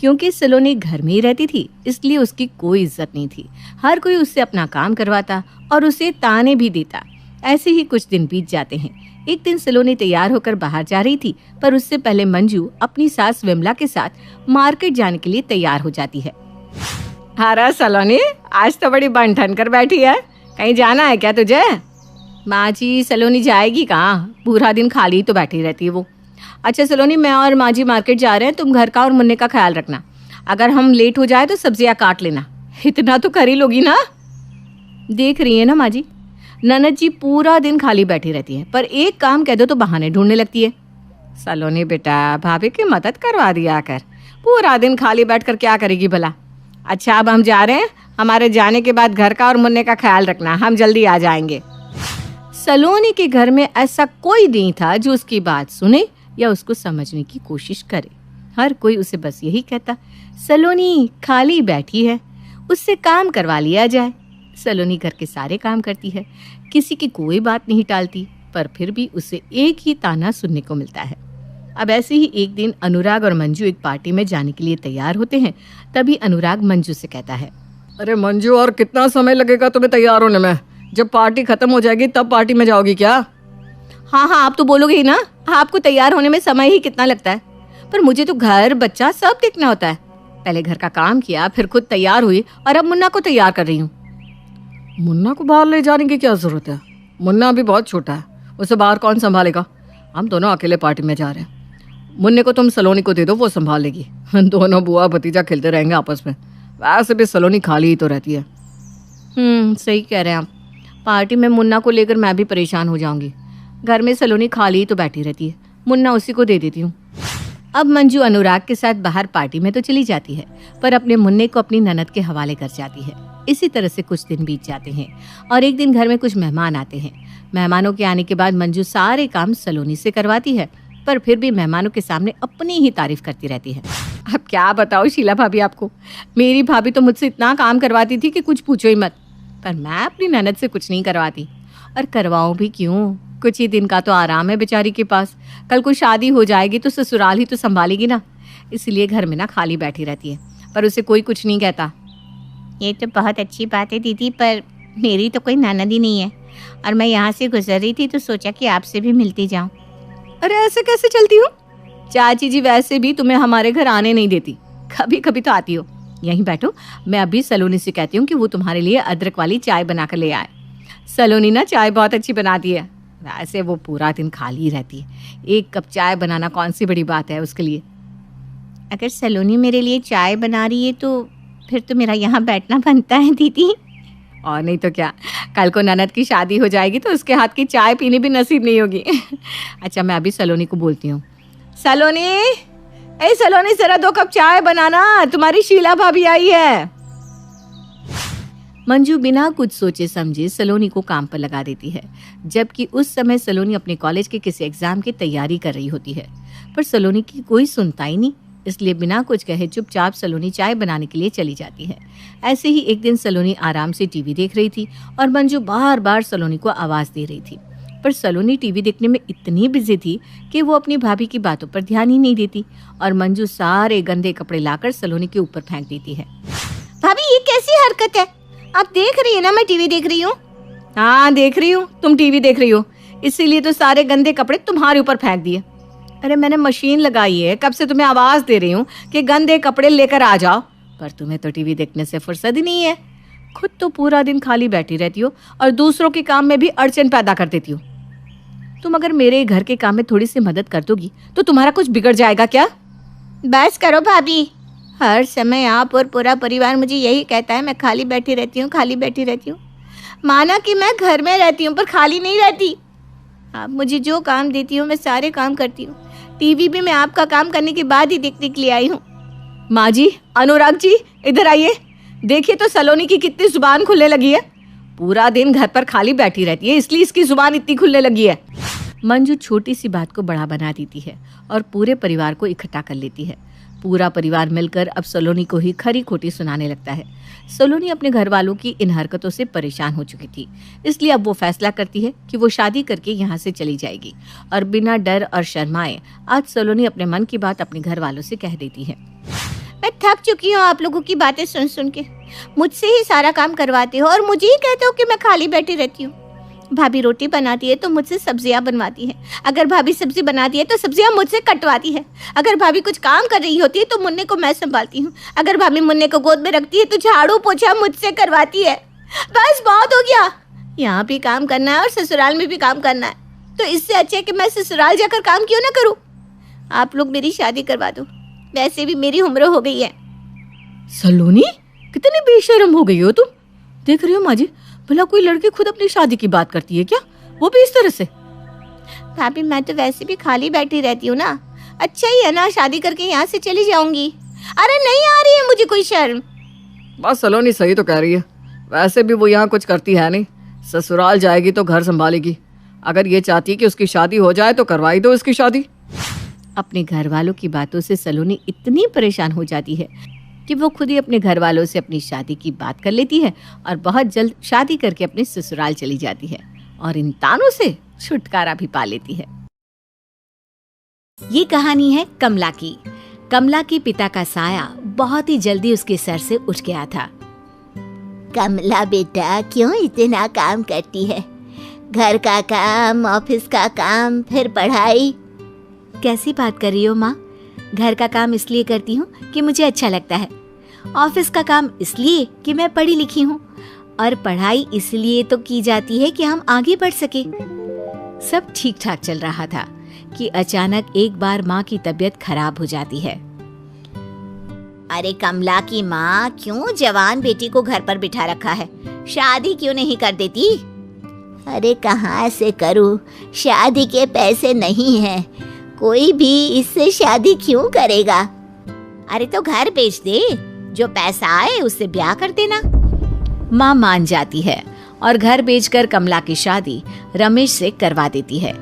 क्योंकि सलोनी घर में ही रहती थी इसलिए उसकी कोई इज्जत नहीं थी। हर कोई उससे अपना काम करवाता और उसे ताने भी देता। ऐसे ही कुछ दिन बीत जाते हैं। एक दिन सलोनी तैयार होकर बाहर जा रही थी, पर उससे पहले मंजू अपनी सास विमला के साथ मार्केट जाने के लिए तैयार हो जाती है। अरे सलोनी, आज तो बड़ी बन ठन कर बैठी है, कहीं जाना है क्या तुझे? माँ जी, सलोनी जाएगी कहाँ, पूरा दिन खाली तो बैठी रहती है वो। अच्छा सलोनी, मैं और माँ जी मार्केट जा रहे हैं, तुम घर का और मुन्ने का ख्याल रखना। अगर हम लेट हो जाए तो सब्जियाँ काट लेना, इतना तो कर ही लोगी ना। देख रही है ना माँ जी, ननद जी पूरा दिन खाली बैठी रहती है, पर एक काम कह दो तो बहाने ढूंढने लगती है। सलोनी बेटा, भाभी की मदद करवा दिया कर, पूरा दिन खाली बैठकर क्या करेगी भला। अच्छा, अब हम जा रहे हैं, हमारे जाने के बाद घर का और मुन्ने का ख्याल रखना, हम जल्दी आ जाएंगे। सलोनी के घर में ऐसा कोई नहीं था जो उसकी बात सुने या उसको समझने की कोशिश करे। हर कोई उसे बस यही कहता, सलोनी खाली बैठी है, उससे काम करवा लिया जाए। सलोनी घर के सारे काम करती है, किसी की कोई बात नहीं टालती, पर फिर भी उसे एक ही ताना सुनने को मिलता है। अब ऐसे ही एक दिन अनुराग और मंजू एक पार्टी में जाने के लिए तैयार होते हैं। तभी अनुराग मंजू से कहता है, अरे मंजू, और कितना समय लगेगा तुम्हें तैयार होने में? जब पार्टी खत्म हो जाएगी तब पार्टी में जाओगी क्या? हाँ हाँ, आप तो बोलोगे ही ना, आपको तैयार होने में समय ही कितना लगता है, पर मुझे तो घर बच्चा सब देखना होता है। पहले घर का काम किया, फिर खुद तैयार हुई और अब मुन्ना को तैयार कर रही हूँ। मुन्ना को बाहर ले जाने की क्या जरूरत है? मुन्ना अभी बहुत छोटा है, उसे बाहर कौन संभालेगा? हम दोनों अकेले पार्टी में जा रहे हैं। मुन्ने को तुम सलोनी को दे दो, वो संभाल लेगी। दोनों बुआ भतीजा खेलते रहेंगे आपस में। वैसे भी सलोनी खाली ही तो रहती है। सही कह रहे हैं आप। पार्टी में मुन्ना को लेकर मैं भी परेशान हो जाऊंगी। घर में सलोनी खाली ही तो बैठी रहती है, मुन्ना उसी को दे देती हूँ। अब मंजू अनुराग के साथ बाहर पार्टी में तो चली जाती है, पर अपने मुन्ने को अपनी ननद के हवाले कर जाती है। इसी तरह से कुछ दिन बीत जाते हैं और एक दिन घर में कुछ मेहमान आते हैं। मेहमानों के आने के बाद मंजू सारे काम सलोनी से करवाती है, पर फिर भी मेहमानों के सामने अपनी ही तारीफ करती रहती है। अब क्या बताओ शीला भाभी आपको, मेरी भाभी तो मुझसे इतना काम करवाती थी कि कुछ पूछो ही मत, पर मैं अपनी ननद से कुछ नहीं करवाती। और करवाऊं भी क्यों, कुछ ही दिन का तो आराम है बेचारी के पास। कल को शादी हो जाएगी तो ससुराल ही तो संभालेगी ना, इसलिए घर में ना खाली बैठी रहती है, पर उसे कोई कुछ नहीं कहता। ये तो बहुत अच्छी बात है दीदी, पर मेरी तो कोई ननद ही नहीं है और मैं यहाँ से गुजर रही थी तो सोचा कि आपसे भी मिलती जाऊँ। अरे ऐसे कैसे चलती हो? चाची जी वैसे भी तुम्हें हमारे घर आने नहीं देती, कभी कभी तो आती हो। यहीं बैठो, मैं अभी सलोनी से कहती हूँ कि वो तुम्हारे लिए अदरक वाली चाय बना कर ले आए। सलोनी ना चाय बहुत अच्छी बनाती है, वैसे वो पूरा दिन खाली रहती है, एक कप चाय बनाना कौन सी बड़ी बात है उसके लिए। अगर सलोनी मेरे लिए चाय बना रही है तो फिर तो मेरा यहाँ बैठना बनता है दीदी। और नहीं तो क्या, कल को ननद की शादी हो जाएगी तो उसके हाथ की चाय पीनी भी नसीब नहीं होगी। अच्छा, मैं अभी सलोनी को बोलती हूँ। सलोनी, ए सलोनी, जरा 2 कप चाय बनाना, तुम्हारी शीला भाभी आई है। मंजू बिना कुछ सोचे समझे सलोनी को काम पर लगा देती है, जबकि उस समय सलोनी अपने कॉलेज के किसी एग्जाम की तैयारी कर रही होती है। पर सलोनी की कोई सुनता ही नहीं, इसलिए बिना कुछ कहे चुपचाप सलोनी चाय बनाने के लिए चली जाती है। ऐसे ही एक दिन सलोनी आराम से टीवी देख रही थी और मंजू बार बार सलोनी को आवाज दे रही थी, पर सलोनी टीवी देखने में इतनी बिजी थी कि वो अपनी भाभी की बातों पर ध्यान ही नहीं देती और मंजू सारे गंदे कपड़े लाकर सलोनी के ऊपर फेंक देती है। भाभी, ये कैसी हरकत है? आप देख रही है ना मैं टीवी देख रही हूँ। हाँ, देख रही हूँ, तुम टीवी देख रही हो, इसीलिए तो सारे गंदे कपड़े तुम्हारे ऊपर फेंक दिए। अरे मैंने मशीन लगाई है, कब से तुम्हें आवाज दे रही हूँ कि गंदे कपड़े लेकर आ जाओ, पर तुम्हें तो टीवी देखने से फुर्सत ही नहीं है। खुद तो पूरा दिन खाली बैठी रहती हो और दूसरों के काम में भी अड़चन पैदा कर देती हो। तुम अगर मेरे घर के काम में थोड़ी सी मदद कर दोगी तो तुम्हारा कुछ बिगड़ जाएगा क्या? बस करो भाभी, हर समय आप और पूरा परिवार मुझे यही कहता है मैं खाली बैठी रहती हूँ, खाली बैठी रहती हूँ। माना कि मैं घर में रहती हूँ पर खाली नहीं रहती। आप मुझे जो काम देती हो मैं सारे काम करती हूँ। टीवी भी मैं आपका काम करने के बाद ही देखने के लिए आई हूँ। माँ जी, अनुराग जी, इधर आइए, देखिए तो सलोनी की कितनी जुबान खुलने लगी है। पूरा दिन घर पर खाली बैठी रहती है, इसलिए इसकी जुबान इतनी खुलने लगी है। मंजू छोटी सी बात को बड़ा बना देती है और पूरे परिवार को इकट्ठा कर लेती है। पूरा परिवार मिलकर अब सलोनी को ही खरी खोटी सुनाने लगता है। सलोनी अपने घर वालों की इन हरकतों से परेशान हो चुकी थी, इसलिए अब वो फैसला करती है कि वो शादी करके यहाँ से चली जाएगी और बिना डर और शर्माए आज सलोनी अपने मन की बात अपने घर वालों से कह देती है। मैं थक चुकी हूँ आप लोगों की बातें सुन सुन के। मुझसे ही सारा काम करवाते हो और मुझे ही कहते हो कि मैं खाली बैठी रहती हूँ। भाभी रोटी बनाती है तो मुझसे सब्जियां बनवाती है, अगर भाभी सब्जी बनाती है तो सब्जियां मुझसे कटवाती है, अगर भाभी कुछ काम कर रही होती है तो मुन्ने को मैं संभालती हूँ, अगर भाभी मुन्ने को गोद में रखती है तो झाड़ू पोछा मुझसे करवाती है। बस बहुत हो गया, यहाँ भी काम करना है और ससुराल में भी काम करना है, तो इससे अच्छा है कि मैं ससुराल जाकर काम क्यों ना करूँ। आप लोग मेरी शादी करवा दो, वैसे भी मेरी उम्र हो गई है। सलोनी, कितनी बेशर्म हो गई हो तुम। देख रही हो माँ जी, भला कोई लड़की खुद अपनी शादी की बात करती है क्या, वो भी इस तरह से? भाभी मैं तो वैसे भी खाली बैठी रहती हूँ ना, अच्छा ही है ना, शादी करके यहाँ से चली जाऊंगी। अरे नहीं आ रही है मुझे कोई शर्म। बस सलोनी सही तो कह रही है, वैसे भी वो यहाँ कुछ करती है नहीं, ससुराल जाएगी तो घर संभालेगी। अगर ये चाहती है कि उसकी शादी हो जाए तो करवाई दो इसकी शादी। अपने घर वालों की बातों से सलोनी इतनी परेशान हो जाती है कि वो खुद ही अपने घर वालों से अपनी शादी की बात कर लेती है और बहुत जल्द शादी करके अपने ससुराल चली जाती है और इन तानों से छुटकारा भी पा लेती है। ये कहानी है कमला की। कमला के पिता का साया बहुत ही जल्दी उसके सर से उठ गया था। कमला बेटा, क्यों इतना काम करती है? घर का काम, ऑफिस का काम, फिर पढ़ाई। कैसी बात कर रही हो माँ? घर का काम इसलिए करती हूँ कि मुझे अच्छा लगता है, ऑफिस का काम इसलिए कि मैं पढ़ी लिखी हूँ, और पढ़ाई इसलिए तो की जाती है कि हम आगे बढ़ सके। सब ठीक ठाक चल रहा था कि अचानक एक बार माँ की तबीयत खराब हो जाती है। अरे कमला की माँ, क्यों जवान बेटी को घर पर बिठा रखा है? शादी क्यों नहीं कर देती? अरे कहाँ से करूँ, शादी के पैसे नहीं हैं, कोई भी इससे शादी क्यों करेगा? अरे तो घर बेच दे, जो पैसा आए उससे ब्याह कर देना। माँ मान जाती है और घर बेचकर कमला की शादी रमेश से करवा देती है।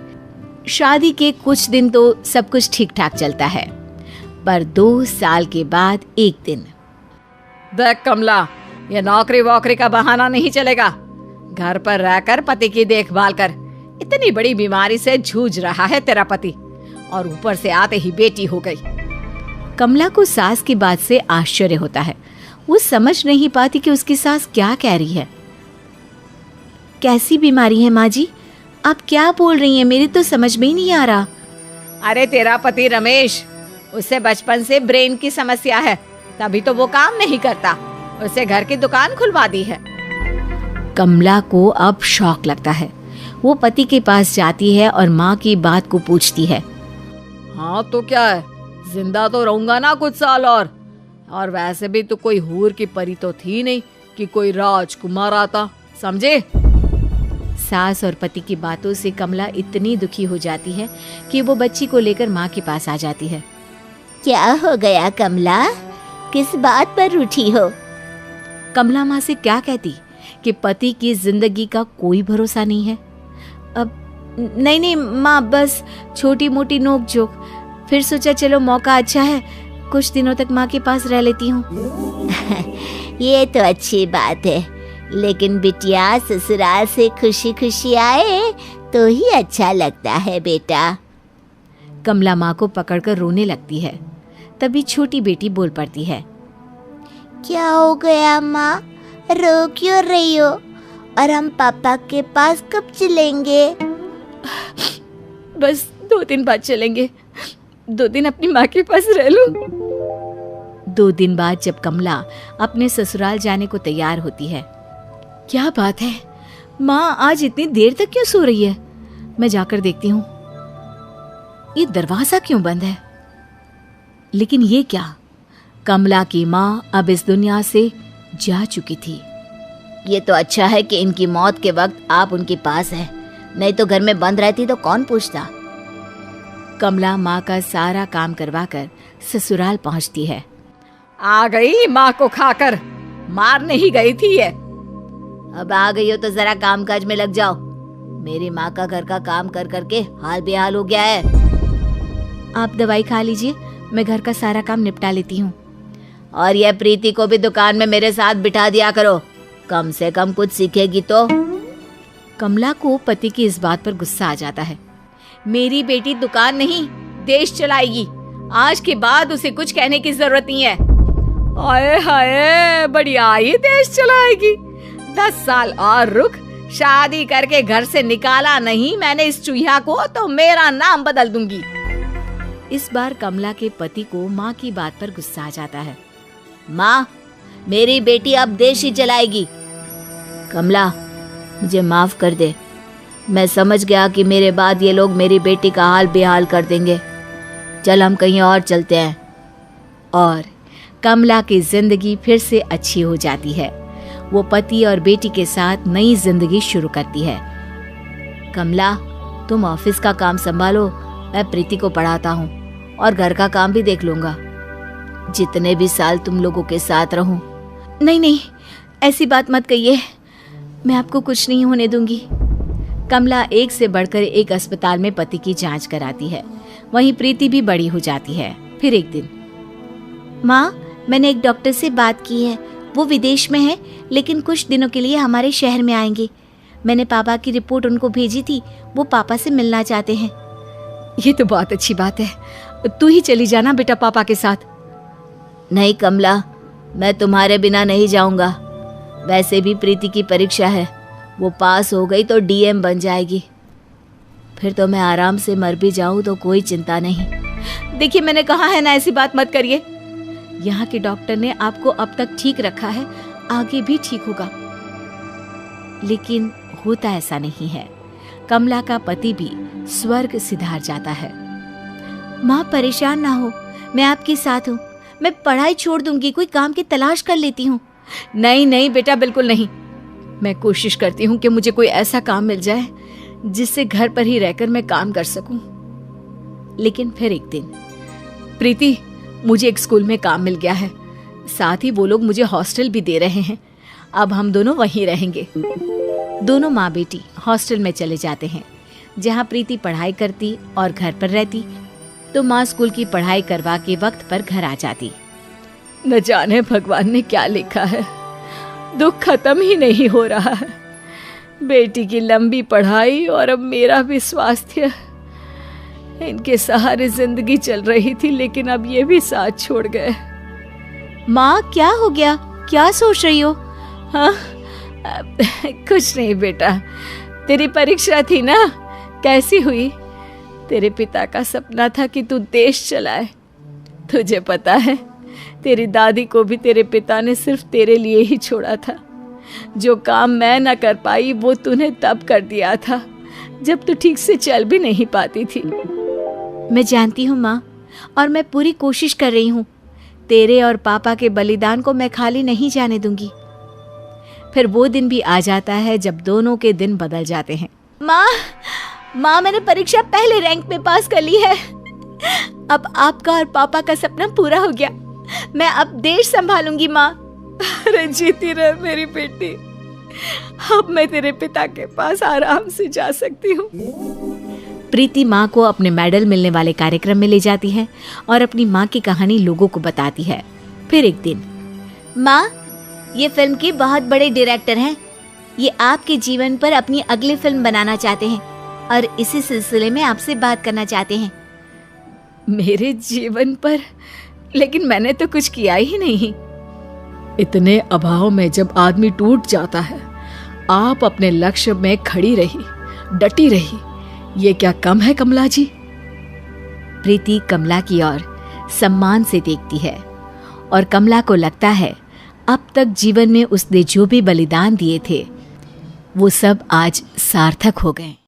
शादी के कुछ दिन तो सब कुछ ठीक ठाक चलता है, पर 2 साल के बाद एक दिन। देख कमला, ये नौकरी वोकरी का बहाना नहीं चलेगा। घर पर रहकर पति की देखभाल कर। इतनी बड़ी बीमारी से जूझ रहा है तेरा पति, और ऊपर से आते ही बेटी हो गई। कमला को सास की बात से आश्चर्य होता है। वो समझ नहीं पाती कि उसकी सास क्या कह रही है। कैसी बीमारी है माँ जी? आप क्या बोल रही हैं? मेरी तो समझ में ही नहीं आ रहा। अरे तेरा पति रमेश, उसे बचपन से ब्रेन की समस्या है, तभी तो वो काम नहीं करता। उसे घर की दुकान खुलवा दी है। कमला को अब शौक लगता है। वो पति के पास जाती है और माँ की बात को पूछती है। हाँ तो क्या है, जिंदा तो रहूंगा ना कुछ साल और वैसे भी तो कोई हूर की परी तो थी नहीं कि कोई राजकुमार आता, समझे? सास और पति की बातों से कमला इतनी दुखी हो जाती है कि वो बच्ची को लेकर माँ के पास आ जाती है। क्या हो गया कमला, किस बात पर रूठी हो? कमला माँ से क्या कहती कि पति की जिंदगी का कोई भरोसा नहीं है। अब नहीं माँ, बस छोटी मोटी नोक झोंक, फिर सोचा चलो मौका अच्छा है, कुछ दिनों तक माँ के पास रह लेती हूँ। ये तो अच्छी बात है, लेकिन बिटिया ससुराल से खुशी खुशी आए तो ही अच्छा लगता है बेटा। कमला माँ को पकड़कर रोने लगती है। तभी छोटी बेटी बोल पड़ती है। क्या हो गया माँ, रो क्यों रही हो? और हम पापा के पास कब चलेंगे? बस 2 दिन बाद चलेंगे, 2 दिन अपनी माँ के पास रह लूं। 2 दिन बाद जब कमला अपने ससुराल जाने को तैयार होती है। क्या बात है, माँ आज इतनी देर तक क्यों सो रही है? मैं जाकर देखती हूँ, ये दरवाजा क्यों बंद है? लेकिन ये क्या, कमला की माँ अब इस दुनिया से जा चुकी थी। ये तो अच्छा है कि इनकी मौत के वक्त आप उनके पास हैं, नहीं तो घर में बंद रहती तो कौन पूछता। कमला माँ का सारा काम करवाकर ससुराल पहुँचती है। आ गई माँ को खाकर, मारने ही गई थी ये। अब आ गई हो तो जरा कामकाज में लग जाओ। मेरी माँ का घर का काम कर करके हाल बेहाल हो गया है। आप दवाई खा लीजिए, मैं घर का सारा काम निपटा लेती हूँ। और यह प्रीति को भी दुकान में मेरे साथ बिठा दिया करो, कम से कम कुछ सीखेगी तो। कमला को पति की इस बात पर गुस्सा आ जाता है। मेरी बेटी दुकान नहीं, देश चलाएगी। आज के बाद उसे कुछ कहने की जरूरत नहीं है। आए हाय, बढ़िया ही देश चलाएगी। 10 साल और रुक, शादी करके घर से निकाला नहीं मैंने इस चूहिया को तो मेरा नाम बदल दूंगी। इस बार कमला के पति को माँ की बात पर गुस्सा आ जाता है। माँ, मेरी बेटी अब देश ही चलाएगी। कमला, मुझे माफ कर दे। मैं समझ गया कि मेरे बाद ये लोग मेरी बेटी का हाल बेहाल कर देंगे। चल हम कहीं और चलते हैं। और कमला की जिंदगी फिर से अच्छी हो जाती है। वो पति और बेटी के साथ नई जिंदगी शुरू करती है। कमला, तुम ऑफिस का काम संभालो, मैं प्रीति को पढ़ाता हूँ और घर का काम भी देख लूंगा। जितने भी साल तुम लोगों के साथ रहूं। नहीं, ऐसी बात मत कहिए, मैं आपको कुछ नहीं होने दूंगी। कमला एक से बढ़कर एक अस्पताल में पति की जांच कराती है। वहीं प्रीति भी बड़ी हो जाती है। फिर एक दिन, माँ, मैंने एक डॉक्टर से बात की है, वो विदेश में है लेकिन कुछ दिनों के लिए हमारे शहर में आएंगे। मैंने पापा की रिपोर्ट उनको भेजी थी, वो पापा से मिलना चाहते हैं। ये तो बहुत अच्छी बात है, तू ही चली जाना बेटा पापा के साथ। नहीं कमला, मैं तुम्हारे बिना नहीं जाऊंगा। वैसे भी प्रीति की परीक्षा है, वो पास हो गई तो डीएम बन जाएगी। फिर तो मैं आराम से मर भी जाऊं तो कोई चिंता नहीं। देखिए, मैंने कहा है ना, ऐसी बात मत करिए। यहाँ के डॉक्टर ने आपको अब तक ठीक रखा है, आगे भी ठीक होगा। लेकिन होता ऐसा नहीं है। कमला का पति भी स्वर्ग सिधार जाता है। माँ, परेशान ना हो, मैं आपके साथ हूँ। मैं पढ़ाई छोड़ दूंगी, कोई काम की तलाश कर लेती हूँ। नहीं बेटा, बिल्कुल नहीं। मैं कोशिश करती हूँ कि मुझे कोई ऐसा काम मिल जाए जिससे घर पर ही रहकर मैं काम कर सकूं। लेकिन फिर एक दिन, प्रीति, मुझे एक स्कूल में काम मिल गया है, साथ ही वो लोग मुझे हॉस्टल भी दे रहे हैं। अब हम दोनों वहीं रहेंगे। दोनों माँ बेटी हॉस्टल में चले जाते हैं, जहाँ प्रीति पढ़ाई करती और घर पर रहती, तो माँ स्कूल की पढ़ाई करवा के वक्त पर घर आ जाती। न जाने भगवान ने क्या लिखा है, दुख खत्म ही नहीं हो रहा है। बेटी की लंबी पढ़ाई और अब मेरा भी स्वास्थ्य, इनके सहारे जिंदगी चल रही थी, लेकिन अब ये भी साथ छोड़ गए। माँ, क्या हो गया, क्या सोच रही हो? हाँ, कुछ नहीं बेटा, तेरी परीक्षा थी ना, कैसी हुई? तेरे पिता का सपना था कि तू देश चलाए। तुझे पता है, तेरी दादी को भी तेरे पिता ने सिर्फ तेरे लिए ही छोड़ा था। जो काम मैं न कर पाई वो तूने तब कर दिया था, जब तू ठीक से चल भी नहीं पाती थी। मैं जानती हूँ माँ, और मैं पूरी कोशिश कर रही हूँ। तेरे और पापा के बलिदान को मैं खाली नहीं जाने दूंगी। फिर वो दिन भी आ जाता है जब दोनों के दिन बदल जाते हैं। माँ मैंने परीक्षा पहले रैंक में पास कर ली है। अब आपका और पापा का सपना पूरा हो गया। मैं अब देश संभालूंगी माँ। अरे जीती रह मेरी बेटी, अब मैं तेरे पिता के पास आराम से जा सकती हूँ। प्रीति माँ को अपने मेडल मिलने वाले कार्यक्रम में ले जाती है और अपनी माँ की कहानी लोगों को बताती है। फिर एक दिन, माँ, ये फिल्म के बहुत बड़े डायरेक्टर हैं। ये आपके जीवन पर अपनी अगली फिल्म बनाना चाहते हैं और इसी सिलसिले में आपसे बात करना चाहते हैं। मेरे जीवन पर? लेकिन मैंने तो कुछ किया ही नहीं। इतने अभाव में जब आदमी टूट जाता है, आप अपने लक्ष्य में खड़ी रही, डटी रही, ये क्या कम है कमला जी? प्रीति कमला की ओर सम्मान से देखती है और कमला को लगता है अब तक जीवन में उसने जो भी बलिदान दिए थे वो सब आज सार्थक हो गए।